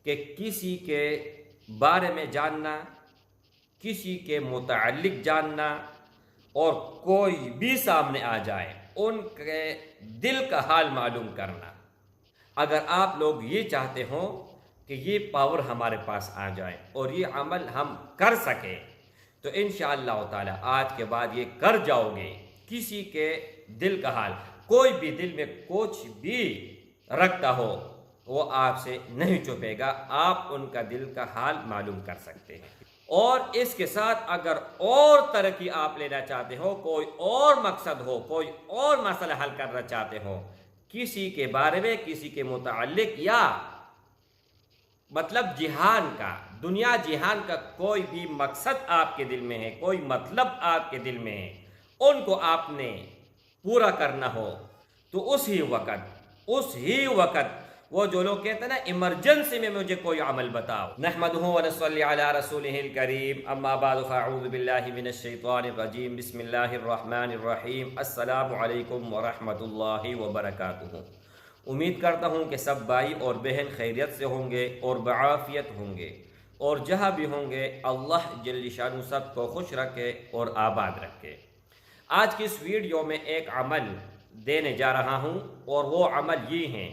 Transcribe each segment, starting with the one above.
کہ کسی کے بارے میں جاننا، کسی کے متعلق جاننا، اور کوئی بھی سامنے آ جائے ان کے دل کا حال معلوم کرنا۔ اگر آپ لوگ یہ چاہتے ہوں کہ یہ پاور ہمارے پاس آ جائے اور یہ عمل ہم کر سکیں تو انشاءاللہ تعالی آج کے بعد یہ کر جاؤ گے۔ کسی کے دل کا حال، کوئی بھی دل میں کچھ بھی رکھتا ہو وہ آپ سے نہیں چھپے گا، آپ ان کا دل کا حال معلوم کر سکتے ہیں۔ اور اس کے ساتھ اگر اور ترقی آپ لینا چاہتے ہو، کوئی اور مقصد ہو، کوئی اور مسئلہ حل کرنا چاہتے ہو کسی کے بارے میں، کسی کے متعلق، یا مطلب جہان کا، دنیا جہان کا کوئی بھی مقصد آپ کے دل میں ہے، کوئی مطلب آپ کے دل میں ہے، ان کو آپ نے پورا کرنا ہو تو اس ہی وقت وہ جو لوگ کہتے ہیں نا ایمرجنسی میں مجھے کوئی عمل بتاؤ۔ نحمدہ ونصلی علی رسولہ الکریم، اما بعد فاعوذ باللہ من الشیطان الرجیم، بسم اللہ الرحمن الرحیم۔ السلام علیکم ورحمۃ اللہ وبرکاتہ۔ امید کرتا ہوں کہ سب بھائی اور بہن خیریت سے ہوں گے اور بعافیت ہوں گے، اور جہاں بھی ہوں گے اللہ جل شانہ سب کو خوش رکھے اور آباد رکھے۔ آج کی اس ویڈیو میں ایک عمل دینے جا رہا ہوں، اور وہ عمل یہ ہیں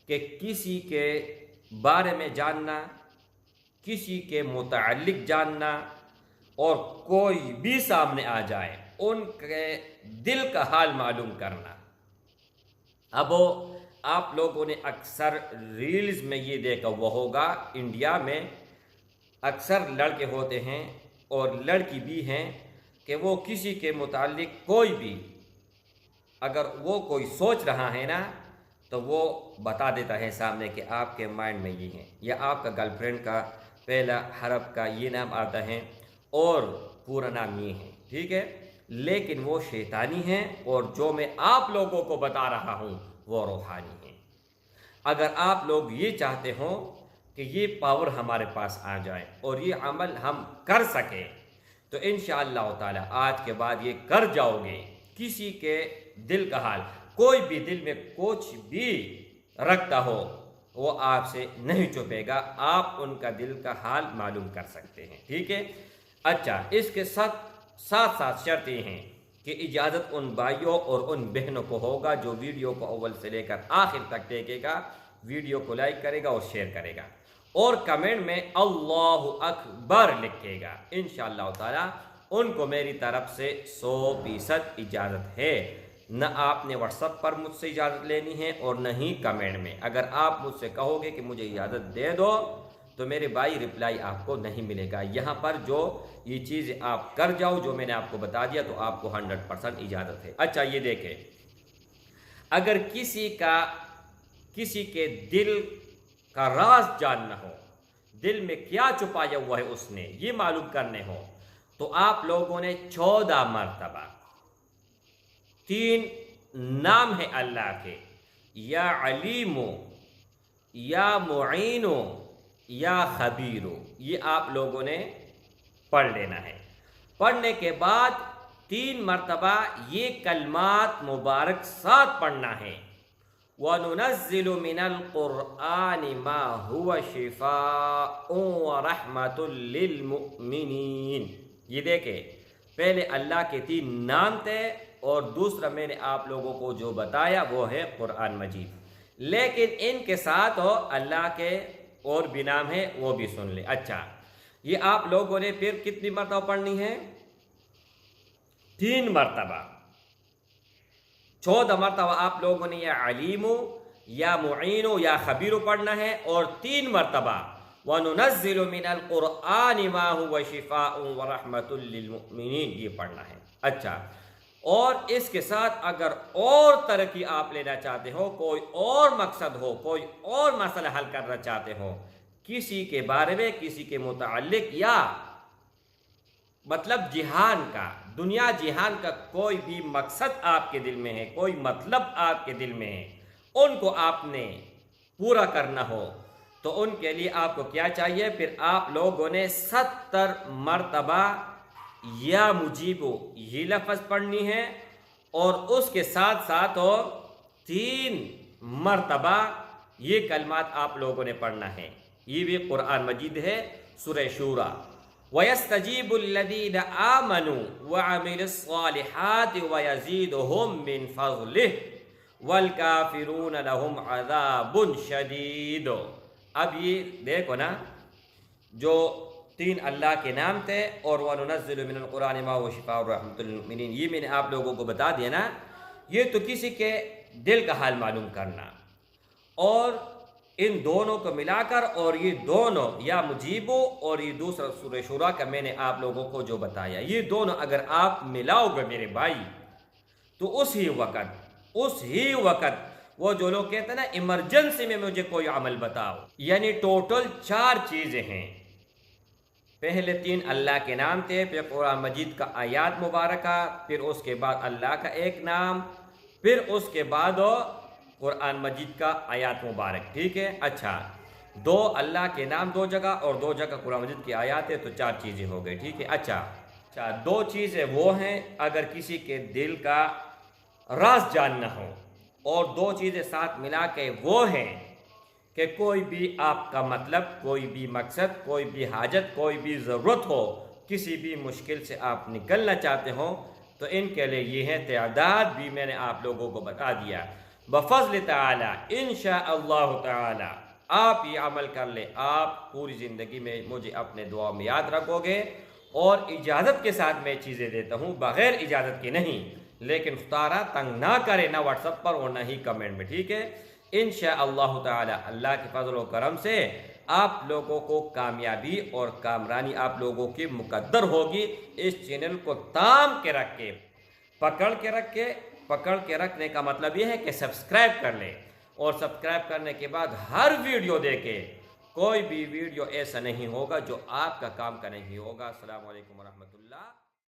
کہ کسی کے بارے میں جاننا، کسی کے متعلق جاننا، اور کوئی بھی سامنے آ جائے ان کے دل کا حال معلوم کرنا۔ اب آپ لوگوں نے اکثر ریلز میں یہ دیکھا وہ ہوگا، انڈیا میں اکثر لڑکے ہوتے ہیں اور لڑکی بھی ہیں کہ وہ کسی کے متعلق کوئی بھی اگر وہ کوئی سوچ رہا ہے نا تو وہ بتا دیتا ہے سامنے کہ آپ کے مائنڈ میں یہ ہے، یا آپ کا گرل فرینڈ کا پہلا حرف کا یہ نام آتا ہے اور پورا نام یہ ہے، ٹھیک ہے، لیکن وہ شیطانی ہیں، اور جو میں آپ لوگوں کو بتا رہا ہوں وہ روحانی ہیں۔ اگر آپ لوگ یہ چاہتے ہوں کہ یہ پاور ہمارے پاس آ جائے اور یہ عمل ہم کر سکیں تو انشاءاللہ تعالی آج کے بعد یہ کر جاؤ گے۔ کسی کے دل کا حال، کوئی بھی دل میں کچھ بھی رکھتا ہو وہ آپ سے نہیں چھپے گا، آپ ان کا دل کا حال معلوم کر سکتے ہیں، ٹھیک ہے۔ اچھا، اس کے ساتھ شرط یہ ہیں کہ اجازت ان بھائیوں اور ان بہنوں کو ہوگا جو ویڈیو کو اول سے لے کر آخر تک دیکھے گا، ویڈیو کو لائک کرے گا اور شیئر کرے گا، اور کمنٹ میں اللہ اکبر لکھے گا۔ انشاءاللہ تعالی ان کو میری طرف سے 100% اجازت ہے۔ نہ آپ نے واٹس ایپ پر مجھ سے اجازت لینی ہے اور نہ ہی کمنٹ میں۔ اگر آپ مجھ سے کہو گے کہ مجھے اجازت دے دو تو میرے بھائی رپلائی آپ کو نہیں ملے گا۔ یہاں پر جو یہ چیز آپ کر جاؤ جو میں نے آپ کو بتا دیا تو آپ کو 100% اجازت ہے۔ اچھا، یہ دیکھیں، اگر کسی کے دل کا راز جاننا ہو، دل میں کیا چھپایا ہوا ہے اس نے یہ معلوم کرنے ہو تو آپ لوگوں نے 14 مرتبہ 3 نام ہے اللہ کے، یا علیم، یا معین، یا خبیر، یہ آپ لوگوں نے پڑھ لینا ہے۔ پڑھنے کے بعد 3 مرتبہ یہ کلمات مبارک ساتھ پڑھنا ہے، وَنُنَزِّلُ مِنَ الْقُرْآنِ مَا هُوَ شِفَاءٌ وَرَحْمَةٌ لِّلْمُؤْمِنِينَ۔ یہ دیکھیں، پہلے اللہ کے 3 نام تھے اور دوسرا میں نے آپ لوگوں کو جو بتایا وہ ہے قرآن مجید، لیکن ان کے ساتھ اللہ کے اور بھی نام ہیں وہ بھی سن لیں۔ اچھا، یہ آپ لوگوں نے پھر کتنی مرتبہ پڑھنی ہے؟ 3 مرتبہ۔ 14 مرتبہ آپ لوگوں نے یا علیم، یا معین، یا خبیر پڑھنا ہے، اور 3 مرتبہ وَنُنَزِّلُ مِنَ الْقُرْآنِ مَا هُوَ شِفَاءٌ وَرَحْمَةٌ لِّلْمُؤْمِنِينَ، یہ پڑھنا ہے۔ اچھا، اور اس کے ساتھ اگر اور ترقی آپ لینا چاہتے ہو، کوئی اور مقصد ہو، کوئی اور مسئلہ حل کرنا چاہتے ہو کسی کے بارے میں، کسی کے متعلق، یا مطلب جہان کا، دنیا جہان کا کوئی بھی مقصد آپ کے دل میں ہے، کوئی مطلب آپ کے دل میں ہے، ان کو آپ نے پورا کرنا ہو تو ان کے لیے آپ کو کیا چاہیے؟ پھر آپ لوگوں نے 70 مرتبہ یا مجیبو یہ لفظ پڑھنی ہے، اور اس کے ساتھ ساتھ 3 مرتبہ یہ کلمات آپ لوگوں نے پڑھنا ہے، یہ بھی قرآن مجید ہے، سورہ شورى۔ وَيَسْتَجِيبُ الَّذِينَ آمَنُوا وَعَمِلُوا الصَّالِحَاتِ وَيَزِيدُهُم مِّن فَضْلِهِ وَالْكَافِرُونَ لَهُمْ عَذَابٌ شَدِيدٌ۔ اب یہ دیکھو نا، جو 3 اللہ کے نام تھے، اور وَنُنَزِّلُ مِنَ الْقُرْآنِ مَا هُوَ شِفَاءٌ وَرَحْمَةٌ لِّلْمُؤْمِنِينَ، یہ میں نے آپ لوگوں کو بتا دیا نا۔ یہ تو کسی کے دل کا حال معلوم کرنا، اور ان دونوں کو ملا کر، اور یہ دونوں یا مجیبو اور یہ دوسرا سورہ شورى کا میں نے آپ لوگوں کو جو بتایا، یہ دونوں اگر آپ ملاؤ گے میرے بھائی، تو اس ہی وقت وہ جو لوگ کہتے ہیں نا ایمرجنسی میں مجھے کوئی عمل بتاؤ، یعنی ٹوٹل 4 چیزیں ہیں۔ پہلے 3 اللہ کے نام تھے، پھر قرآن مجید کا آیات مبارکہ، پھر اس کے بعد اللہ کا ایک نام، پھر اس کے بعد قرآن مجید کا آیات مبارک، ٹھیک ہے۔ اچھا، 2 اللہ کے نام 2 جگہ اور 2 جگہ قرآن مجید کی آیات ہے، تو 4 چیزیں ہو گئی، ٹھیک ہے۔ اچھا 2 چیزیں وہ ہیں اگر کسی کے دل کا راز جاننا ہو، اور 2 چیزیں ساتھ ملا کے وہ ہیں کہ کوئی بھی آپ کا مطلب، کوئی بھی مقصد، کوئی بھی حاجت، کوئی بھی ضرورت ہو، کسی بھی مشکل سے آپ نکلنا چاہتے ہو، تو ان کے لیے یہ ہے تعداد بھی میں نے آپ لوگوں کو بتا دیا۔ بفضل تعالی انشاءاللہ تعالی آپ یہ عمل کر لیں، آپ پوری زندگی میں مجھے اپنے دعا میں یاد رکھو گے، اور اجازت کے ساتھ میں چیزیں دیتا ہوں، بغیر اجازت کے نہیں، لیکن خطارہ تنگ نہ کرے، نہ واٹس ایپ پر اور نہ ہی کمنٹ میں، ٹھیک ہے۔ انشاءاللہ تعالی اللہ کے فضل و کرم سے آپ لوگوں کو کامیابی اور کامرانی آپ لوگوں کی مقدر ہوگی۔ اس چینل کو تام کے رکھ کے، پکڑ کے رکھنے کا مطلب یہ ہے کہ سبسکرائب کر لیں، اور سبسکرائب کرنے کے بعد ہر ویڈیو دیکھیں، کوئی بھی ویڈیو ایسا نہیں ہوگا جو آپ کا کام کا نہیں ہوگا۔ السلام علیکم ورحمۃ اللہ۔